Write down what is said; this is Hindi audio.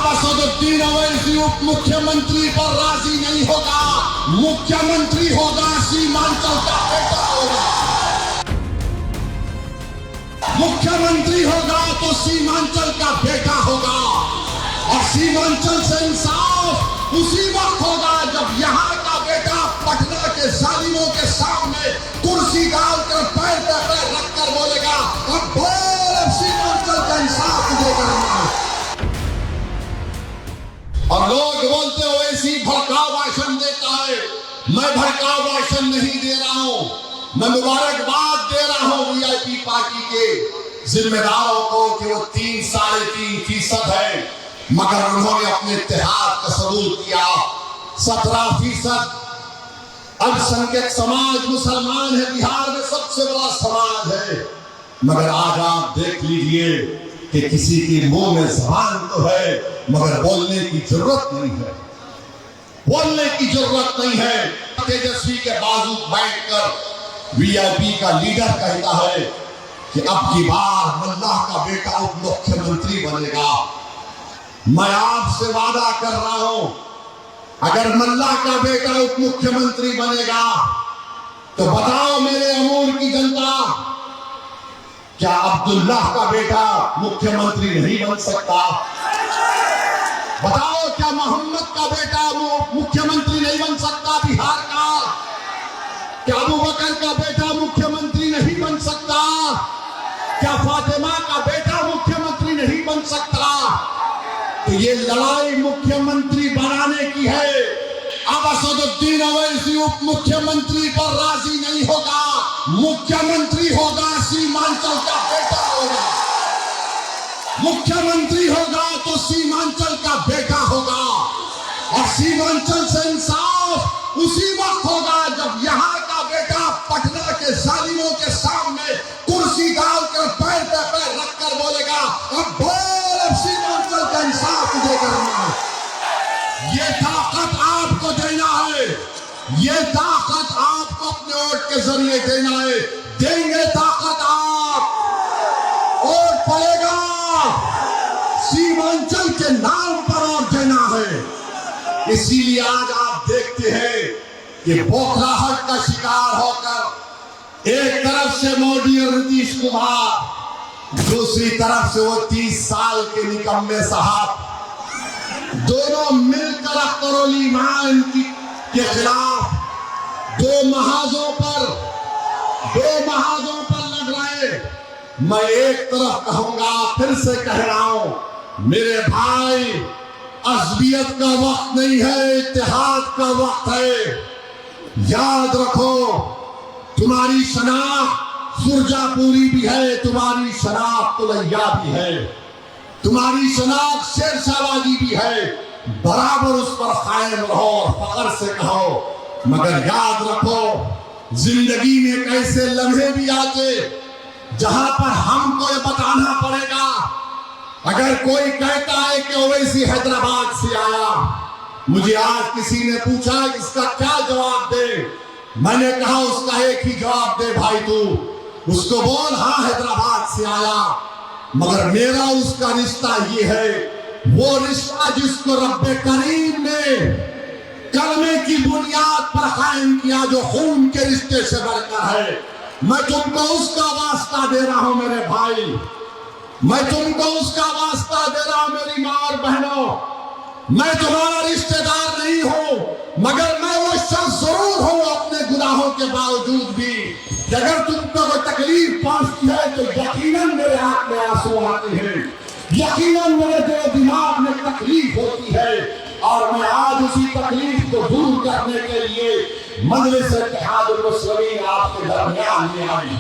अब असदुद्दीन अवैसी उप मुख्यमंत्री पर राजी नहीं होगा। मुख्यमंत्री होगा सीमांचल का बेटा होगा। मुख्यमंत्री होगा तो सीमांचल का बेटा होगा। और सीमांचल से इंसाफ उसी वक्त होगा जब यहाँ का बेटा पटना के जालिमों के सामने कुर्सी डालकर पैर पे पैर रखकर बोलेगा, अब बोल सीमांचल का इंसाफ तुझे करना है। और लोग बोलते हो ऐसी भड़काऊ भाषण देता है। मैं भड़काऊ भाषण नहीं दे रहा हूं, मैं मुबारकबाद दे रहा हूं वीआईपी पार्टी के जिम्मेदारों को कि वो 3-3.5% है, मगर उन्होंने अपने इत्तेहाद का सबूत किया। 17% अल्पसंख्यक समाज मुसलमान है, बिहार में सबसे बड़ा समाज है, मगर आज आप देख लीजिए कि किसी के मुंह में जबान तो है मगर बोलने की जरूरत नहीं है। बोलने की जरूरत नहीं है। तेजस्वी के बाजू बैठकर वीआईपी का लीडर कहता है कि अब की बार मल्लाह का बेटा उप मुख्यमंत्री बनेगा। मैं आपसे वादा कर रहा हूं, अगर मल्लाह का बेटा उप मुख्यमंत्री बनेगा तो बताओ मेरे अमूर की जनता, क्या अब्दुल्लाह का बेटा मुख्यमंत्री नहीं बन सकता? बताओ क्या मोहम्मद का बेटा मुख्यमंत्री नहीं बन सकता बिहार का? क्या अबू बकर का बेटा मुख्यमंत्री नहीं बन सकता? क्या फातिमा का बेटा मुख्यमंत्री नहीं बन सकता? तो ये लड़ाई मुख्यमंत्री बनाने की है। अब असदुद्दीन अवैसी उप मुख्यमंत्री पर राजी नहीं होगा। मुख्यमंत्री होगा सीमांचल का बेटा होगा। मुख्यमंत्री होगा तो सीमांचल का बेटा होगा। और सीमांचल से इंसाफ उसी वक्त होगा जब यहाँ का बेटा पटना के जालिमों के सामने कुर्सी डालकर पैर पे पैर रखकर बोलेगा, अब बोल सीमांचल का इंसाफ तुझे करना है। ये ताकत आपको देना है, ये ताकत आपको अपने वोट के जरिए देना है। देंगे ताकत आप, वोट पड़ेगा सीमांचल के नाम पर वोट देना है। इसीलिए आज आप देखते हैं कि बौखलाहट का शिकार होकर एक तरफ से मोदी और नीतीश कुमार, दूसरी तरफ से वो 30 साल के निकम्मे साहब, दोनों मिलकर अख्तरुल ईमान के खिलाफ दो महाजों पर लड़ रहे। मैं एक तरफ कहूंगा, फिर से कह रहा हूं मेरे भाई, अज़बियत का वक्त नहीं है, इत्तेहाद का वक्त है। याद रखो, तुम्हारी शनाख्त सुरजापुरी भी है, तुम्हारी शनाख्त तुलैया भी है, तुम्हारी शनाख्त शेरशाहबाजी भी है। बराबर उस पर कायम रहो और फख्र से कहो। मगर याद रखो, जिंदगी में कैसे लम्हे भी आते जहां पर हमको ये बताना पड़ेगा। अगर कोई कहता है कि ओवैसी हैदराबाद से आया, मुझे आज किसी ने पूछा इसका क्या जवाब दे, मैंने कहा उसका एक ही जवाब दे भाई, तू उसको बोल हाँ हैदराबाद से आया, मगर मेरा उसका रिश्ता ये है, वो रिश्ता जिसको रब्बे करीम ने कलमे की बुनियाद पर कायम किया, जो खून के रिश्ते से बढ़कर है। मैं तुमको उसका वास्ता दे रहा हूं मेरे भाई, मैं तुमको उसका वास्ता दे रहा हूं मेरी मां और बहनों। मैं तुम्हारा रिश्तेदार नहीं हूं, मगर मैं वो शख्स जरूर हूं अपने गुनाहों के बावजूद भी। अगर तुमको कोई तकलीफ पहुंचती है तो यकीनन मेरे आंख में आंसू आते हैं, यकीनन मेरे दिल दिमाग में तकलीफ होती है। और मैं आज उसी तकलीफ को दूर करने के लिए मजलिस इत्तेहादुल मुस्लिमीन आपके दरमियान में आई।